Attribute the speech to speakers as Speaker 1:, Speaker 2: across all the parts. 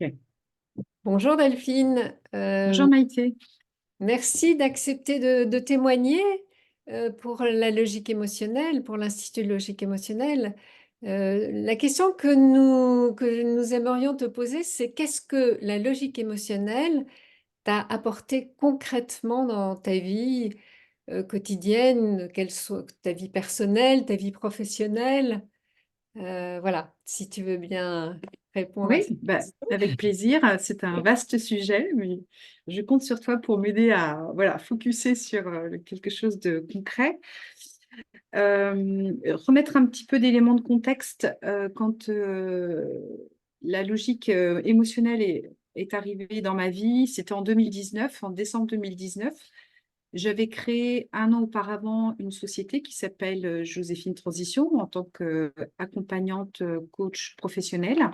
Speaker 1: Ok.
Speaker 2: Bonjour Delphine.
Speaker 1: Bonjour Maïté.
Speaker 2: Merci d'accepter de témoigner pour la logique émotionnelle, pour l'Institut de logique émotionnelle. La question que nous aimerions te poser, c'est qu'est-ce que la logique émotionnelle t'a apporté concrètement dans ta vie quotidienne, qu'elle soit ta vie personnelle, ta vie professionnelle. Voilà, si tu veux bien répondre à
Speaker 1: Oui,
Speaker 2: cette
Speaker 1: bah,
Speaker 2: question.
Speaker 1: avec plaisir. C'est un vaste sujet, mais je compte sur toi pour m'aider à focuser sur quelque chose de concret. Remettre un petit peu d'éléments de contexte quand la logique émotionnelle est arrivée dans ma vie. C'était en 2019, en décembre 2019. J'avais créé un an auparavant une société qui s'appelle Joséphine Transition en tant qu'accompagnante coach professionnelle,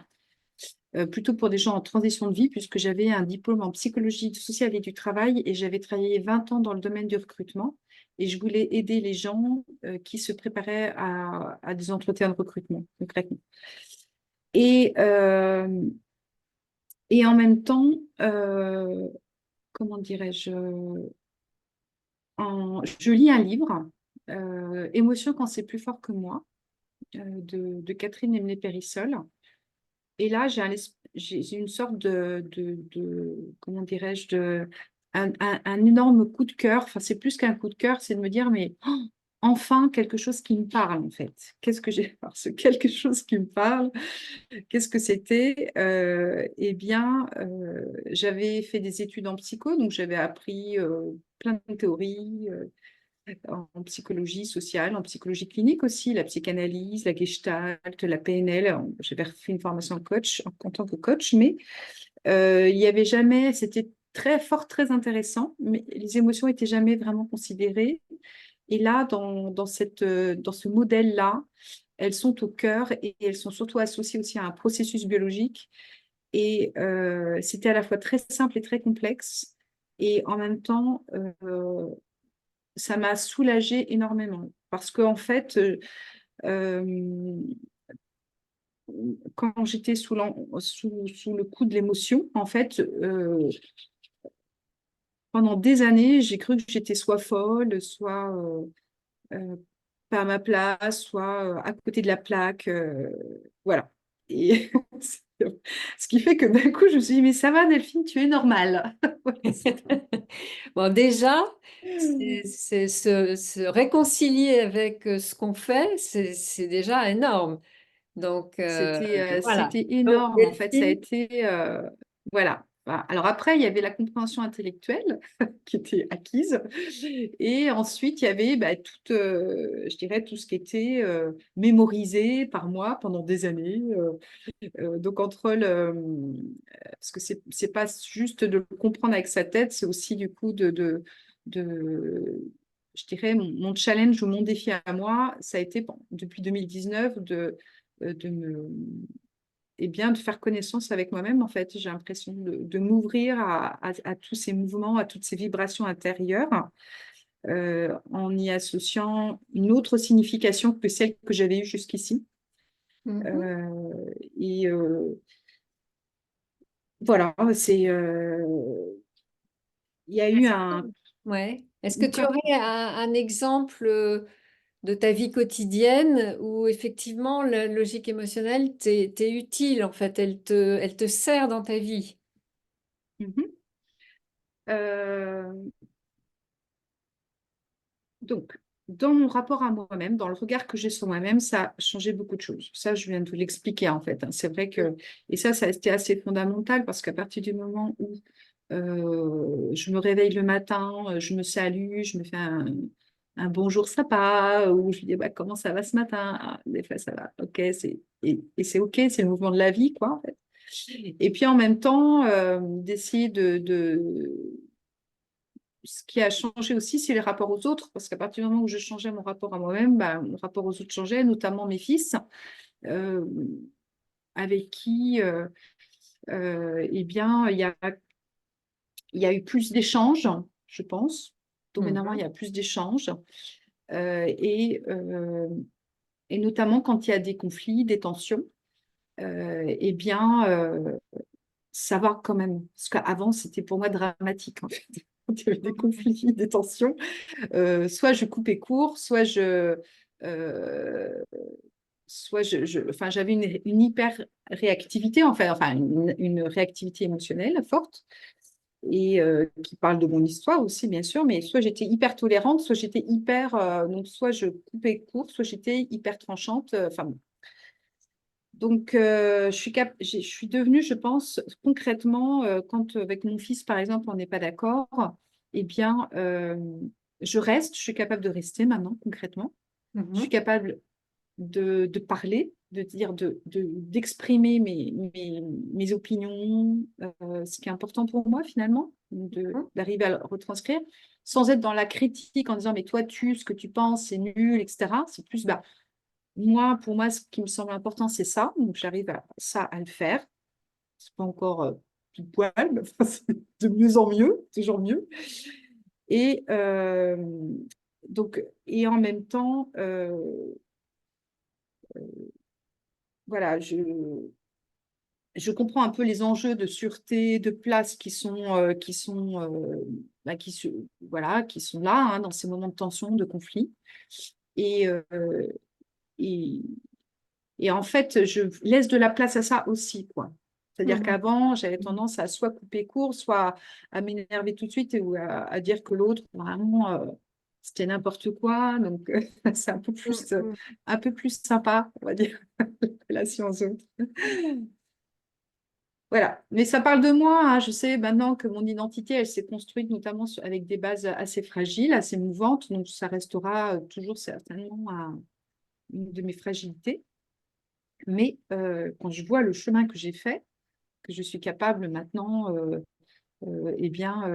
Speaker 1: plutôt pour des gens en transition de vie, puisque j'avais un diplôme en psychologie sociale et du travail et j'avais travaillé 20 ans dans le domaine du recrutement. Et je voulais aider les gens qui se préparaient à des entretiens de recrutement, concrètement. Et, euh, et en même temps, comment dirais-je, je lis un livre, Émotion quand c'est plus fort que moi, de Catherine Emblé-Périssol. Et là, j'ai une sorte comment dirais-je, un énorme coup de cœur. Enfin, c'est plus qu'un coup de cœur, c'est de me dire, mais enfin, quelque chose qui me parle, en fait. Qu'est-ce que j'ai alors, ce quelque chose qui me parle, qu'est-ce que c'était? Eh bien, j'avais fait des études en psycho, donc j'avais appris plein de théories, en psychologie sociale, en psychologie clinique aussi, la psychanalyse, la gestalt, la PNL. J'avais fait une formation de coach en tant que coach, mais il y avait jamais, c'était très fort, très intéressant, mais les émotions étaient jamais vraiment considérées. Et là, dans ce modèle-là, elles sont au cœur et elles sont surtout associées aussi à un processus biologique. Et c'était à la fois très simple et très complexe. Et en même temps, ça m'a soulagée énormément. Parce qu'en fait, euh, quand j'étais sous le coup de l'émotion, en fait, pendant des années, j'ai cru que j'étais soit folle, soit euh, pas à ma place, soit à côté de la plaque. Voilà. Et ce qui fait que d'un coup, je me suis dit, mais ça va, Delphine, tu es normale. Voilà,
Speaker 2: Bon, déjà, c'est se réconcilier avec ce qu'on fait, c'est déjà énorme. Donc, voilà.
Speaker 1: C'était
Speaker 2: Donc,
Speaker 1: énorme, en fait. Ça a
Speaker 2: Delphine,
Speaker 1: été. Voilà. Voilà. Alors après, il y avait la compréhension intellectuelle qui était acquise. Et ensuite, il y avait je dirais, tout ce qui était mémorisé par moi pendant des années. Donc, parce que c'est pas juste de le comprendre avec sa tête, c'est aussi du coup de je dirais, mon challenge ou mon défi à moi, ça a été bon, depuis 2019 de me, eh bien, de faire connaissance avec moi-même, en fait. J'ai l'impression de m'ouvrir à tous ces mouvements, à toutes ces vibrations intérieures, en y associant une autre signification que celle que j'avais eue jusqu'ici.
Speaker 2: mhm.
Speaker 1: Et voilà, il y a eu
Speaker 2: Est-ce ouais. Est-ce que
Speaker 1: une
Speaker 2: tu aurais un exemple de ta vie quotidienne où effectivement la logique émotionnelle t'est utile, en fait, elle te sert dans ta vie?
Speaker 1: Mhm. Euh, donc, dans mon rapport à moi-même, dans le regard que j'ai sur moi-même, ça a changé beaucoup de choses. Ça, je viens de vous l'expliquer en fait, hein. C'est vrai que, et ça a été assez fondamental parce qu'à partir du moment où je me réveille le matin, je me salue, je me fais un bonjour sympa, ou je dis bah, comment ça va ce matin? Ah, des fois ça va, ok, et c'est ok, c'est le mouvement de la vie, quoi, en fait. Et puis en même temps, d'essayer ce qui a changé aussi, c'est les rapports aux autres, parce qu'à partir du moment où je changeais mon rapport à moi-même, bah, mon rapport aux autres changeait, notamment mes fils, euh, avec qui, eh bien, il y a eu plus d'échanges, je pense. Dorénavant, il y
Speaker 2: Mhm.
Speaker 1: a plus d'échanges, euh, et, euh, et notamment quand il y a des conflits, des tensions, eh bien, savoir quand même. Parce qu'avant, c'était pour moi dramatique, en fait. Quand il y avait des conflits, des tensions. Soit je coupais court, euh, soit enfin, j'avais une hyper réactivité, enfin une réactivité émotionnelle forte, et qui parle de mon histoire aussi, bien sûr, mais soit j'étais hyper tolérante, soit j'étais hyper. Donc, soit je coupais court, soit j'étais hyper tranchante. Enfin, bon. Donc, je suis devenue, je pense, concrètement, quand avec mon fils, par exemple, on n'est pas d'accord, eh bien, je suis capable de rester maintenant, concrètement. Je suis
Speaker 2: Mhm.
Speaker 1: capable de parler, de dire, d'exprimer mes opinions, ce qui est important pour moi, finalement, d'arriver à le retranscrire, sans être dans la critique en disant, mais toi, ce que tu penses, c'est nul, etc. C'est plus, bah, pour moi, ce qui me semble important, c'est ça. Donc, j'arrive à ça à le faire. C'est pas encore tout poil, mais enfin, c'est de mieux en mieux, toujours mieux. Et et en même temps, voilà, je comprends un peu les enjeux de sûreté, de place bah, voilà, qui sont là, hein, dans ces moments de tension, de conflit. Et, euh, et, Et en fait, je laisse de la place à ça aussi, quoi. C'est-à-dire
Speaker 2: Mhm.
Speaker 1: qu'avant, j'avais tendance à soit couper court, soit à m'énerver tout de suite ou à dire que l'autre, vraiment, c'était n'importe quoi. Donc, c'est
Speaker 2: Mhm.
Speaker 1: un peu plus sympa, on va dire, la relation aux autres. Voilà. Mais ça parle de moi, hein. Je sais maintenant que mon identité, elle s'est construite notamment avec des bases assez fragiles, assez mouvantes. Donc, ça restera toujours certainement une de mes fragilités. Mais quand je vois le chemin que j'ai fait, que je suis capable maintenant, eh bien,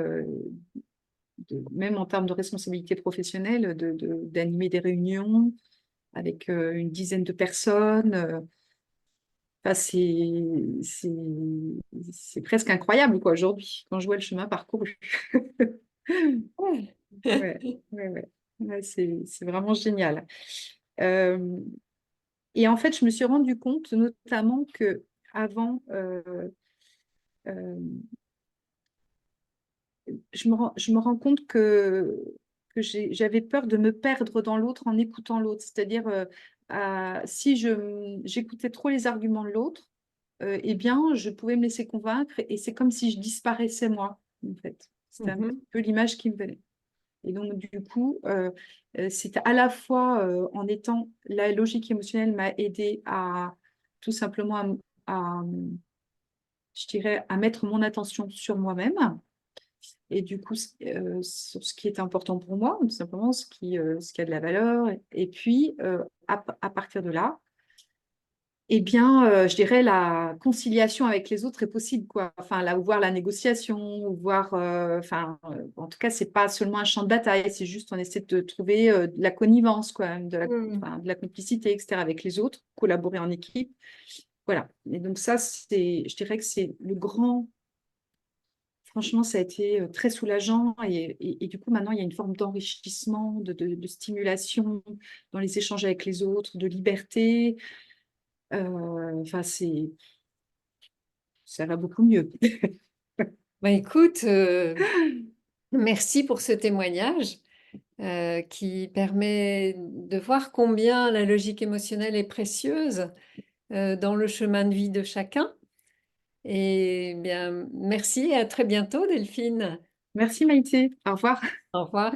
Speaker 1: même en termes de responsabilité professionnelle, d'animer des réunions avec une dizaine de personnes, enfin, c'est presque incroyable quoi, aujourd'hui, quand je vois le chemin parcouru.
Speaker 2: Ouais.
Speaker 1: Ouais, ouais, ouais. Ouais, c'est vraiment génial. Euh, et en fait, je me suis rendu compte notamment que avant, euh, je me rends compte que j'avais peur de me perdre dans l'autre en écoutant l'autre. C'est-à-dire, si j'écoutais trop les arguments de l'autre, eh bien, je pouvais me laisser convaincre et c'est comme si je disparaissais moi, en fait. C'était un
Speaker 2: Mhm.
Speaker 1: peu l'image qui me venait. Et donc, du coup, c'est à la fois en étant, la logique émotionnelle m'a aidé à tout simplement je dirais, à mettre mon attention sur moi-même et du coup, sur ce qui est important pour moi, tout simplement, ce qui a de la valeur. Et puis, à partir de là, eh bien, je dirais la conciliation avec les autres est possible, quoi. Enfin, là, voir la négociation, voir, enfin, en tout cas, c'est pas seulement un champ de bataille, c'est juste on essaie de trouver de la connivence, quoi,
Speaker 2: Mhm.
Speaker 1: enfin, de la complicité, etc., avec les autres, collaborer en équipe. Voilà. Et donc ça, je dirais que c'est le grand. Franchement, ça a été très soulageant et du coup, maintenant, il y a une forme d'enrichissement, de stimulation dans les échanges avec les autres, de liberté. Enfin, ça va beaucoup mieux.
Speaker 2: Bah, écoute, merci pour ce témoignage qui permet de voir combien la logique émotionnelle est précieuse dans le chemin de vie de chacun. Et bien, merci et à très bientôt, Delphine.
Speaker 1: Merci Maïté. Au revoir.
Speaker 2: Au revoir.